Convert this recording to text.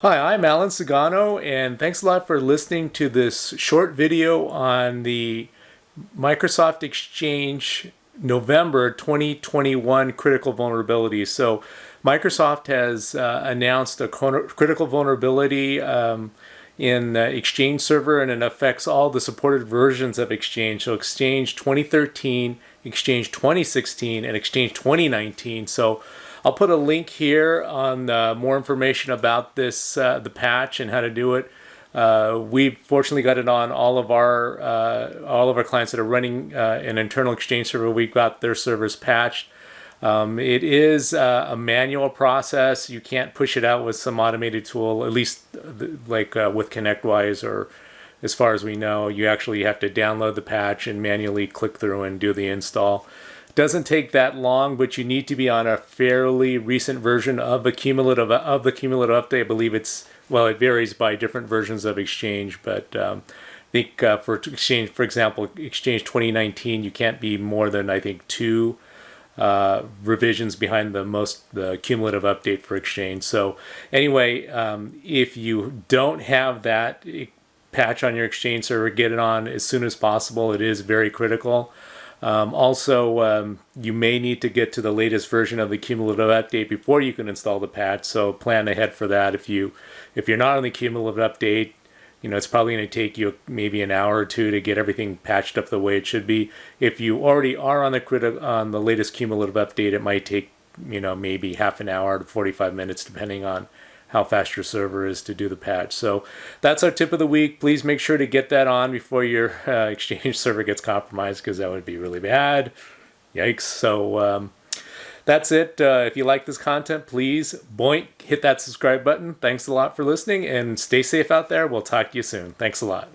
Hi, I'm Alan Sagano, and thanks a lot for listening to this short video on the Microsoft Exchange November 2021 critical vulnerability. So, Microsoft has announced a critical vulnerability in Exchange Server, and it affects all the supported versions of Exchange. So, Exchange 2013, Exchange 2016, and Exchange 2019. So, I'll put a link here on more information about this, the patch and how to do it. We fortunately got it on all of our clients that are running an internal Exchange server. We've got their servers patched. It is a manual process. You can't push it out with some automated tool, at least like with ConnectWise, or as far as we know. You actually have to download the patch and manually click through and do the install. Doesn't take that long, but you need to be on a fairly recent version of the cumulative update. I believe it varies by different versions of Exchange, but I think for Exchange, for example, Exchange 2019, you can't be more than, I think, two revisions behind the cumulative update for Exchange. So anyway, if you don't have that patch on your Exchange server, get it on as soon as possible. It is very critical. You may need to get to the latest version of the cumulative update before you can install the patch. So plan ahead for that. If you're not on the cumulative update, it's probably going to take you maybe an hour or two to get everything patched up the way it should be. If you already are on the latest cumulative update, it might take maybe half an hour to 45 minutes, depending on how fast your server is to do the patch. So that's our tip of the week. Please make sure to get that on before your Exchange server gets compromised, because that would be really bad. Yikes. So that's it. If you like this content, please hit that subscribe button. Thanks a lot for listening, and stay safe out there. We'll talk to you soon. Thanks a lot.